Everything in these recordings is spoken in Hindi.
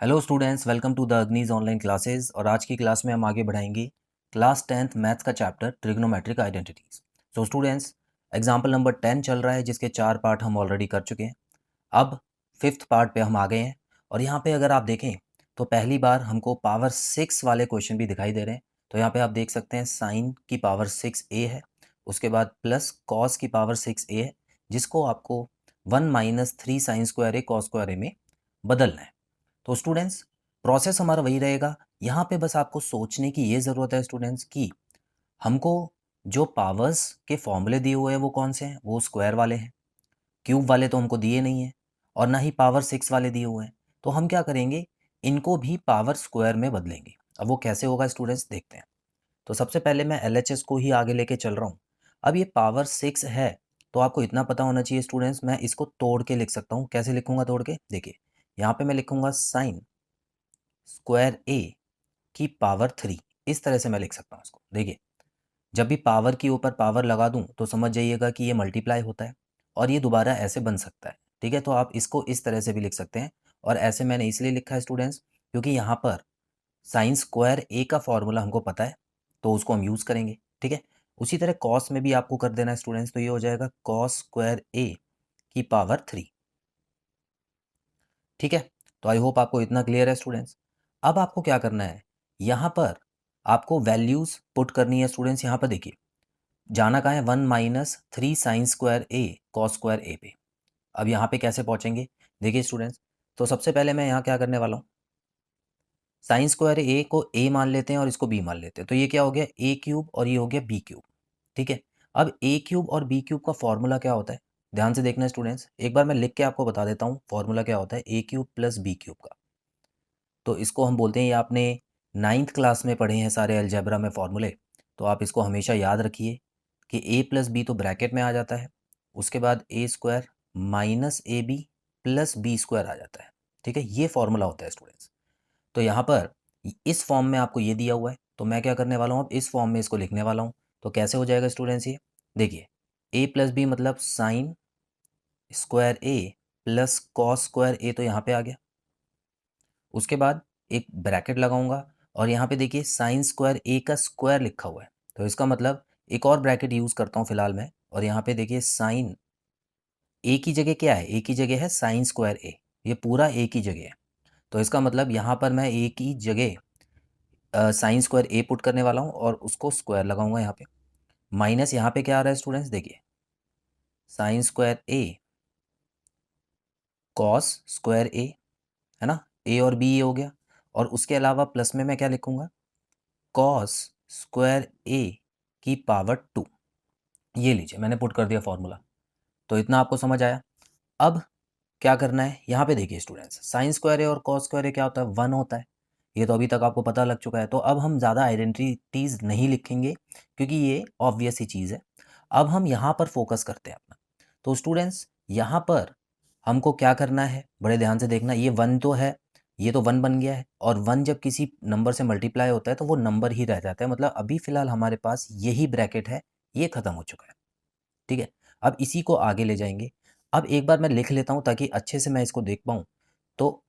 Hello students, welcome to the Agnees online classes. और आज की क्लास में हम आगे बढ़ाएंगे क्लास 10th मैथ्स का chapter trigonometric identities. So students, example number 10 चल रहा है जिसके 4 पार्ट हम ऑलरेडी कर चुके हैं। अब 5th पार्ट पे हम आ गए हैं और यहाँ पे अगर आप देखें तो पहली बार हमको पावर 6 वाले क्वेश्चन भी दिखाई दे रहे हैं। तो यहाँ पे आप देख सकते हैं साइन की पावर 6a है, उसके बाद प्लस कॉस की पावर 6a है, जिसको आपको 1 माइनस 3 साइन स्क्वायर ए कॉस स्क्वायर ए में बदलना है। तो स्टूडेंट्स, प्रोसेस हमारा वही रहेगा। यहाँ पे बस आपको सोचने की ये ज़रूरत है स्टूडेंट्स कि हमको जो पावर्स के फॉर्मूले दिए हुए हैं वो कौन से हैं, वो स्क्वायर वाले हैं। क्यूब वाले तो हमको दिए नहीं हैं और ना ही पावर 6 वाले दिए हुए हैं। तो हम क्या करेंगे, इनको भी पावर स्क्वायर में बदलेंगे। अब वो कैसे होगा स्टूडेंट्स, देखते हैं। तो सबसे पहले मैं LHS को ही आगे लेके चल रहा हूँ। अब ये पावर 6 है तो आपको इतना पता होना चाहिए स्टूडेंट्स, मैं इसको तोड़ के लिख सकता हूँ। कैसे लिखूंगा तोड़ के, देखिए यहाँ पे मैं लिखूंगा साइन स्क्वायर ए की पावर 3। इस तरह से मैं लिख सकता हूँ इसको। देखिए, जब भी पावर के ऊपर पावर लगा दूं तो समझ जाइएगा कि ये मल्टीप्लाई होता है और ये दोबारा ऐसे बन सकता है। ठीक है, तो आप इसको इस तरह से भी लिख सकते हैं। और ऐसे मैंने इसलिए लिखा है स्टूडेंट्स क्योंकि यहाँ पर साइन स्क्वायर ए का फॉर्मूला हमको पता है तो उसको हम यूज़ करेंगे। ठीक है, उसी तरह कॉस में भी आपको कर देना है स्टूडेंट्स, तो ये हो जाएगा कॉस स्क्वायर ए की पावर 3। ठीक है, तो आई होप आपको इतना क्लियर है स्टूडेंट्स। अब आपको क्या करना है, यहाँ पर आपको वैल्यूज पुट करनी है स्टूडेंट्स। यहाँ पर देखिए, जाना कहाँ है, 1 माइनस 3 साइन स्क्वायर ए कॉस स्क्वायर ए पे। अब यहाँ पे कैसे पहुँचेंगे, देखिए स्टूडेंट्स। तो सबसे पहले मैं यहाँ क्या करने वाला हूँ, साइन स्क्वायर ए को ए मान लेते हैं और इसको बी मान लेते हैं। तो ये क्या हो गया, ए क्यूब और ये हो गया बी क्यूब। ठीक है, अब ए क्यूब और बी क्यूब का फॉर्मूला क्या होता है, ध्यान से देखना स्टूडेंट्स। एक बार मैं लिख के आपको बता देता हूँ फॉर्मूला क्या होता है ए क्यूब प्लस बी क्यूब का। तो इसको हम बोलते हैं, ये आपने 9th क्लास में पढ़े हैं सारे अलजेब्रा में फॉर्मूले। तो आप इसको हमेशा याद रखिए कि ए प्लस बी तो ब्रैकेट में आ जाता है, उसके बाद A square minus A B plus B square आ जाता है। ठीक है, ये फॉर्मूला होता है स्टूडेंट्स। तो यहाँ पर इस फॉर्म में आपको ये दिया हुआ है, तो मैं क्या करने वाला हूँ, अब इस फॉर्म में इसको लिखने वाला हूँ। तो कैसे हो जाएगा स्टूडेंट्स, ये देखिए, ए प्लस बी मतलब साइन स्क्वायर ए प्लस कॉस स्क्वायर ए, तो यहाँ पे आ गया। उसके बाद एक ब्रैकेट लगाऊंगा और यहाँ पे देखिए साइन स्क्वायर ए का स्क्वायर लिखा हुआ है, तो इसका मतलब एक और ब्रैकेट यूज़ करता हूँ फिलहाल मैं। और यहाँ पे देखिए साइन ए की जगह क्या है, ए की जगह है साइन स्क्वायर ए, ये पूरा ए की जगह है। तो इसका मतलब यहाँ पर मैं ए की जगह साइन स्क्वायर ए पुट करने वाला हूँ और उसको स्क्वायर लगाऊंगा यहाँ पे। माइनस यहाँ पे क्या आ रहा है स्टूडेंट्स, देखिए साइन स्क्वायर ए कॉस स्क्वायर ए, है ना, ए और बी ये हो गया। और उसके अलावा प्लस में मैं क्या लिखूंगा, कॉस स्क्वायर ए की पावर 2। ये लीजिए मैंने पुट कर दिया फॉर्मूला। तो इतना आपको समझ आया। अब क्या करना है, यहाँ पे देखिए स्टूडेंट्स, साइन स्क्वायर ए और कॉस स्क्वायर ए क्या होता है, 1 होता है। ये तो अभी तक आपको पता लग चुका है। तो अब हम ज़्यादा आइडेंटिटीज़ नहीं लिखेंगे क्योंकि ये ऑब्वियस ही चीज़ है। अब हम यहाँ पर फोकस करते हैं अपना। तो स्टूडेंट्स, यहाँ पर हमको क्या करना है, बड़े ध्यान से देखना। ये 1 तो है, ये तो 1 बन गया है, और 1 जब किसी नंबर से मल्टीप्लाई होता है तो वो नंबर ही रह जाता है। मतलब अभी फ़िलहाल हमारे पास यही ब्रैकेट है, ये ख़त्म हो चुका है। ठीक है, अब इसी को आगे ले जाएंगे। अब एक बार मैं लिख लेता हूँ ताकि अच्छे से मैं इसको देख पाऊँ। तो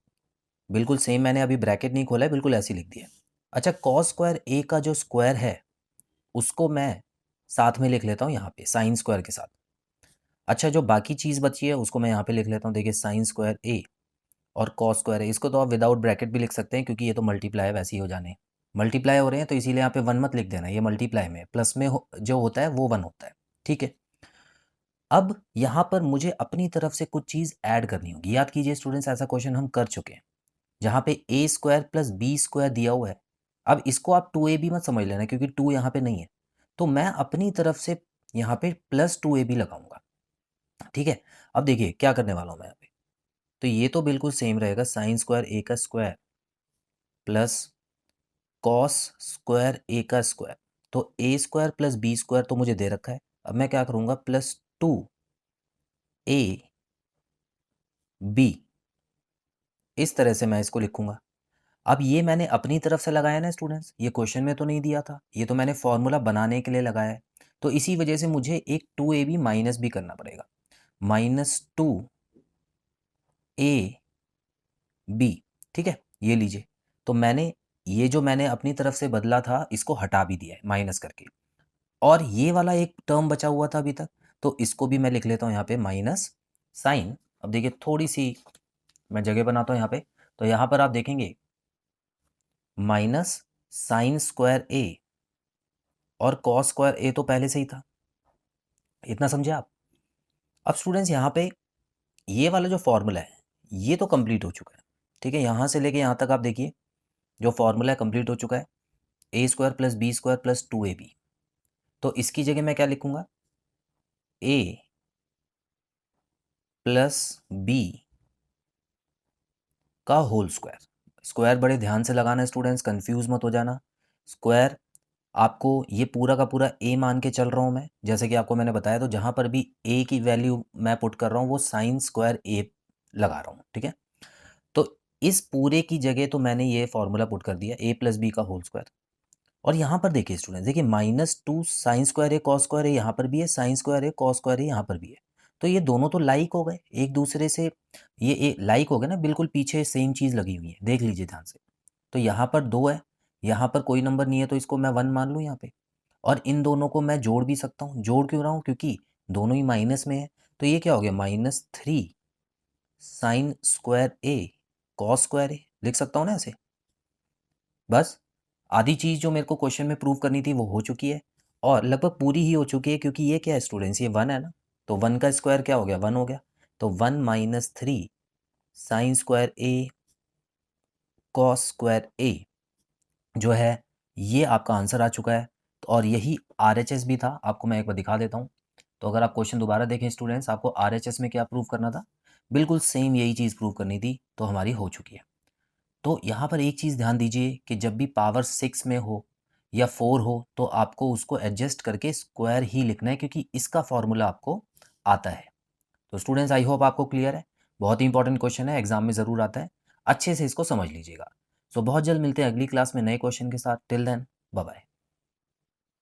बिल्कुल सेम, मैंने अभी ब्रैकेट नहीं खोला है, बिल्कुल ऐसे ही लिख दिया। अच्छा, कॉस स्क्वायर ए का जो स्क्वायर है उसको मैं साथ में लिख लेता हूँ यहाँ पे साइन स्क्वायर के साथ। अच्छा, जो बाकी चीज़ बची है उसको मैं यहाँ पे लिख लेता हूँ। देखिए साइन स्क्वायर ए और कॉस स्क्वायर है, इसको तो आप विदाउट ब्रैकेट भी लिख सकते हैं क्योंकि ये तो मल्टीप्लाई है, वैसे ही हो जाने मल्टीप्लाई हो रहे हैं, तो इसीलिए यहाँ पे 1 मत लिख देना, ये मल्टीप्लाई में प्लस में जो होता है वो 1 होता है। ठीक है, अब यहाँ पर मुझे अपनी तरफ से कुछ चीज़ ऐड करनी होगी। याद कीजिए स्टूडेंट्स, ऐसा क्वेश्चन हम कर चुके हैं जहाँ पे ए स्क्वायर प्लस बी स्क्वायर दिया हुआ है। अब इसको आप 2ab मत समझ लेना क्योंकि 2 यहाँ पे नहीं है, तो मैं अपनी तरफ से यहाँ पे प्लस 2ab लगाऊंगा। ठीक है, अब देखिए क्या करने वाला हूँ मैं यहाँ पे। तो ये तो बिल्कुल सेम रहेगा, साइन स्क्वायर ए का स्क्वायर प्लस कॉस स्क्वायर ए का स्क्वायर। तो ए स्क्वायर प्लस बी स्क्वायर तो मुझे दे रखा है। अब मैं क्या करूँगा, प्लस 2ab, इस तरह से मैं इसको लिखूंगा। अब ये मैंने अपनी तरफ से लगाया ना स्टूडेंट्स, ये क्वेश्चन में तो नहीं दिया था, ये तो मैंने फॉर्मूला बनाने के लिए लगाया है। तो इसी वजह से मुझे एक 2ab माइनस भी करना पड़ेगा, -2ab। ठीक है, ये लीजिए, तो मैंने ये जो मैंने अपनी तरफ से बदला था इसको हटा भी दिया है माइनस करके, और ये वाला एक टर्म बचा हुआ था अभी तक, तो इसको भी मैं लिख लेता हूँ यहाँ पे माइनस साइन। अब देखिए थोड़ी सी मैं जगह बनाता हूँ यहाँ पे, तो यहाँ पर आप देखेंगे माइनस साइन स्क्वायर ए और कॉस स्क्वायर ए तो पहले से ही था, इतना समझे आप। अब स्टूडेंट्स यहाँ पे ये वाला जो फॉर्मूला है ये तो कंप्लीट हो चुका है, ठीक है। यहाँ से लेके यहाँ तक आप देखिए जो फॉर्मूला है कंप्लीट हो चुका है, A square plus B square plus 2ab। तो इसकी जगह मैं क्या लिखूंगा, ए प्लस बी का होल स्क्वायर। स्क्वायर बड़े ध्यान से लगाना है स्टूडेंट्स, कंफ्यूज मत हो जाना। स्क्वायर आपको ये पूरा का पूरा ए मान के चल रहा हूँ मैं, जैसे कि आपको मैंने बताया, तो जहाँ पर भी ए की वैल्यू मैं पुट कर रहा हूँ वो साइन स्क्वायर ए लगा रहा हूँ, ठीक है। तो इस पूरे की जगह तो मैंने ये फॉर्मूला पुट कर दिया ए प्लस बी का होल स्क्वायर। और यहाँ पर देखिए स्टूडेंट, देखिए -2 साइन स्क्वायर ए कॉस स्क्वायर ए यहाँ पर भी है, साइन स्क्वायर ए कॉस स्क्वायर ए यहाँ पर भी है। तो ये दोनों तो लाइक हो गए एक दूसरे से, ये लाइक हो गए ना, बिल्कुल पीछे सेम चीज़ लगी हुई है, देख लीजिए ध्यान से। तो यहाँ पर 2 है, यहाँ पर कोई नंबर नहीं है, तो इसको मैं 1 मान लूँ यहाँ पे। और इन दोनों को मैं जोड़ भी सकता हूँ, जोड़ क्यों रहा हूँ, क्योंकि दोनों ही माइनस में है। तो ये क्या हो गया, -3 साइन स्क्वायर ए कॉस स्क्वायर ए, लिख सकता हूँ ना ऐसे। बस आधी चीज़ जो मेरे को क्वेश्चन में प्रूव करनी थी वो हो चुकी है, और लगभग पूरी ही हो चुकी है, क्योंकि ये क्या है स्टूडेंट्स, ये 1 है ना, तो 1 का स्क्वायर क्या हो गया, 1 हो गया। तो 1 - 3 साइन स्क्वायर ए कॉस स्क्वायर ए जो है ये आपका आंसर आ चुका है। तो और यही RHS भी था, आपको मैं एक बार दिखा देता हूँ। तो अगर आप क्वेश्चन दोबारा देखें स्टूडेंट्स, आपको RHS में क्या प्रूव करना था, बिल्कुल सेम यही चीज़ प्रूव करनी थी, तो हमारी हो चुकी है। तो यहाँ पर एक चीज़ ध्यान दीजिए कि जब भी पावर 6 में हो या 4 हो तो आपको उसको एडजस्ट करके स्क्वायर ही लिखना है, क्योंकि इसका फॉर्मूला आपको आता है। तो स्टूडेंट्स आई होप आपको क्लियर है, बहुत ही इंपॉर्टेंट क्वेश्चन है, एग्जाम में ज़रूर आता है, अच्छे से इसको समझ लीजिएगा। सो बहुत जल्द मिलते हैं अगली क्लास में नए क्वेश्चन के साथ। Till then bye bye.